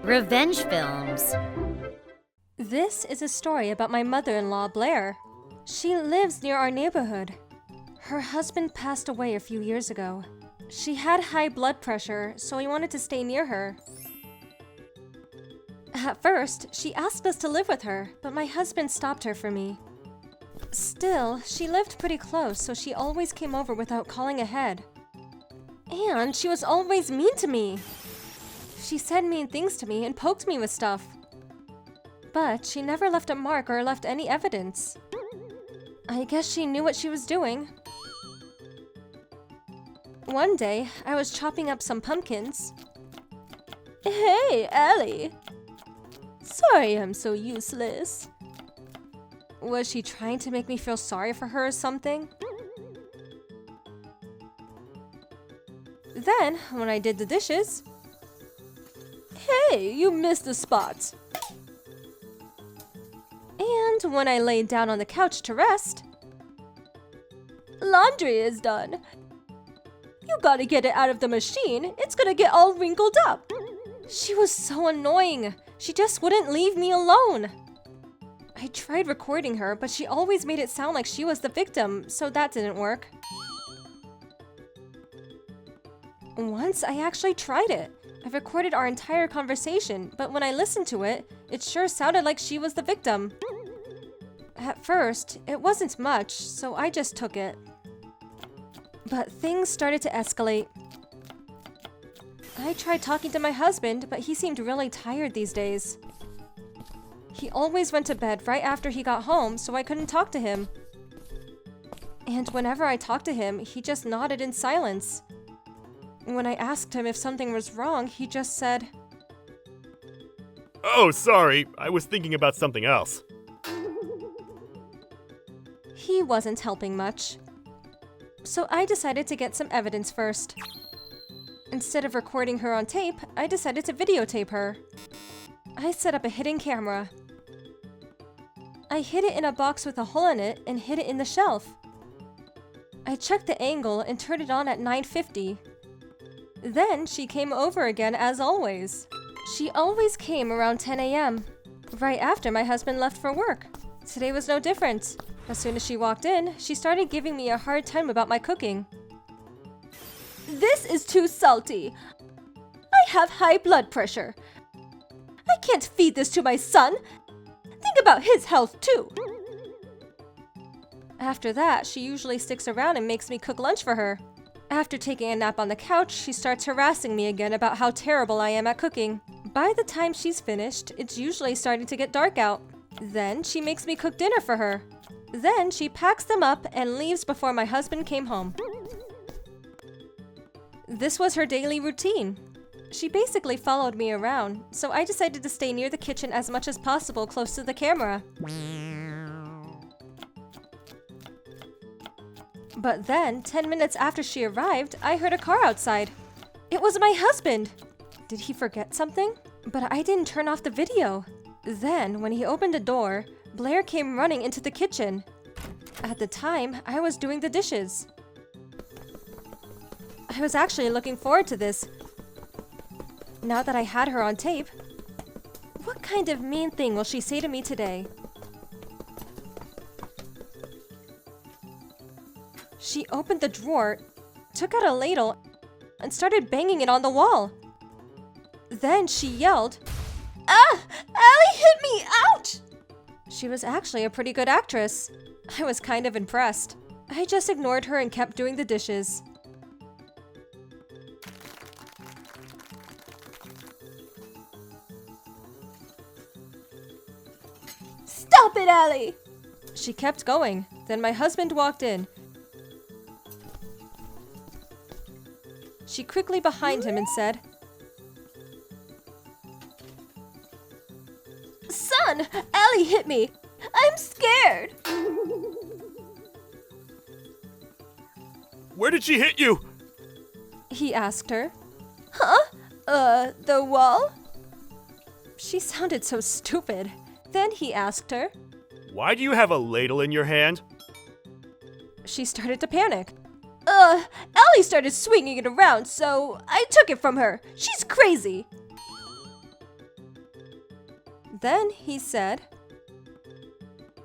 Revenge films. This is a story about my mother-in-law, Blair. She lives near our neighborhood. Her husband passed away a few years ago. She had high blood pressure, so we wanted to stay near her. At first, she asked us to live with her, but my husband stopped her for me. Still, she lived pretty close, so she always came over without calling ahead. And she was always mean to me. She said mean things to me and poked me with stuff. But she never left a mark or left any evidence. I guess she knew what she was doing. One day, I was chopping up some pumpkins. Hey, Ellie! Sorry I'm so useless. Was she trying to make me feel sorry for her or something? Then, when I did the dishes... Hey, you missed a spot! And when I laid down on the couch to rest... Laundry is done. You gotta get it out of the machine. It's gonna get all wrinkled up. She was so annoying. She just wouldn't leave me alone. I tried recording her, but she always made it sound like she was the victim, so that didn't work. Once I actually tried it. I recorded our entire conversation, but when I listened to it, it sure sounded like she was the victim. At first, it wasn't much, so I just took it. But things started to escalate. I tried talking to my husband, but he seemed really tired these days. He always went to bed right after he got home, so I couldn't talk to him. And whenever I talked to him, he just nodded in silence. When I asked him if something was wrong, he just said, "Oh, sorry, I was thinking about something else." He wasn't helping much. So I decided to get some evidence first. Instead of recording her on tape, I decided to videotape her. I set up a hidden camera. I hid it in a box with a hole in it and hid it in the shelf. I checked the angle and turned it on at 9:50. Then she came over again as always. She always came around 10 a.m., right after my husband left for work. Today was no different. As soon as she walked in, she started giving me a hard time about my cooking. This is too salty. I have high blood pressure. I can't feed this to my son. Think about his health too. After that, she usually sticks around and makes me cook lunch for her. After taking a nap on the couch, she starts harassing me again about how terrible I am at cooking. By the time she's finished, it's usually starting to get dark out. Then she makes me cook dinner for her. Then she packs them up and leaves before my husband came home. This was her daily routine. She basically followed me around, so I decided to stay near the kitchen as much as possible close to the camera. But then, 10 minutes after she arrived, I heard a car outside. It was my husband! Did he forget something? But I didn't turn off the video. Then, when he opened the door, Blair came running into the kitchen. At the time, I was doing the dishes. I was actually looking forward to this. Now that I had her on tape, what kind of mean thing will she say to me today? She opened the drawer, took out a ladle, and started banging it on the wall. Then she yelled, "Ah! Allie hit me! Ouch!" She was actually a pretty good actress. I was kind of impressed. I just ignored her and kept doing the dishes. "Stop it, Allie!" She kept going. Then my husband walked in. She quickly behind him and said, "Son, Allie hit me. I'm scared." "Where did she hit you?" He asked her. "Huh? The wall?" She sounded so stupid. Then he asked her, "Why do you have a ladle in your hand?" She started to panic. Ellie started swinging it around, so I took it from her. She's crazy. Then he said,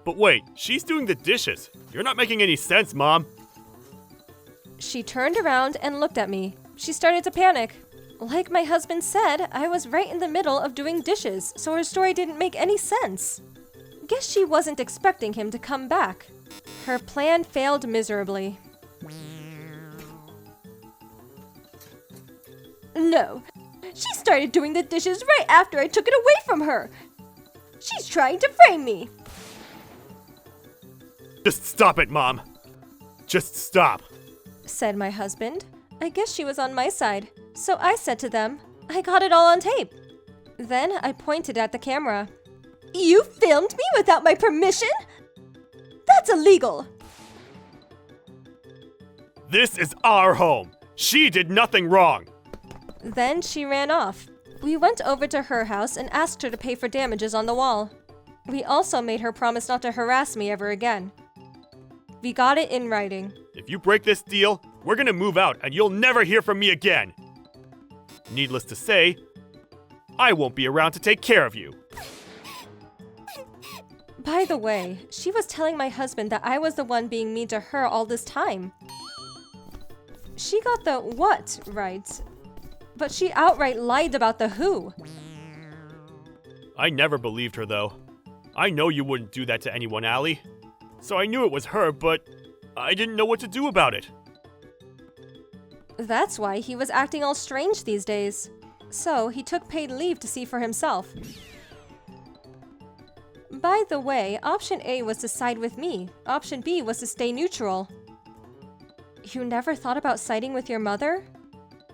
But wait, she's doing the dishes. You're not making any sense, Mom. She turned around and looked at me. She started to panic. Like my husband said, I was right in the middle of doing dishes, so her story didn't make any sense. Guess she wasn't expecting him to come back. Her plan failed miserably. No, she started doing the dishes right after I took it away from her. She's trying to frame me. Just stop it, Mom. Just stop. Said my husband. I guess she was on my side. So I said to them, I got it all on tape. Then I pointed at the camera. You filmed me without my permission? That's illegal. This is our home. She did nothing wrong. Then she ran off. We went over to her house and asked her to pay for damages on the wall. We also made her promise not to harass me ever again. We got it in writing. If you break this deal, we're gonna move out and you'll never hear from me again. Needless to say, I won't be around to take care of you. By the way, she was telling my husband that I was the one being mean to her all this time. She got the what right, but she outright lied about the who. I never believed her, though. I know you wouldn't do that to anyone, Allie. So I knew it was her, but I didn't know what to do about it. That's why he was acting all strange these days. So he took paid leave to see for himself. By the way, option A was to side with me. Option B was to stay neutral. You never thought about siding with your mother?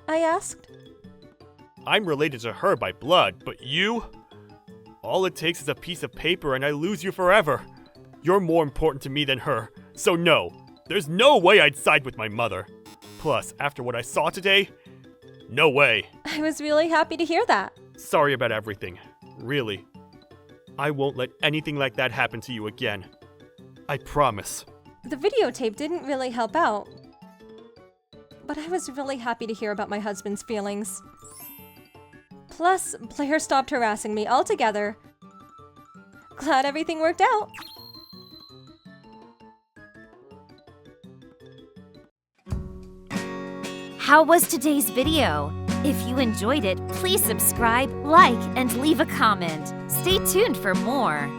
I asked. I'm related to her by blood, but you? All it takes is a piece of paper and I lose you forever. You're more important to me than her, so no, there's no way I'd side with my mother. Plus, after what I saw today, no way. I was really happy to hear that. Sorry about everything, really. I won't let anything like that happen to you again. I promise. The videotape didn't really help out, but I was really happy to hear about my husband's feelings. Plus, Blair stopped harassing me altogether. Glad everything worked out. How was today's video? If you enjoyed it, please subscribe, like, and leave a comment. Stay tuned for more.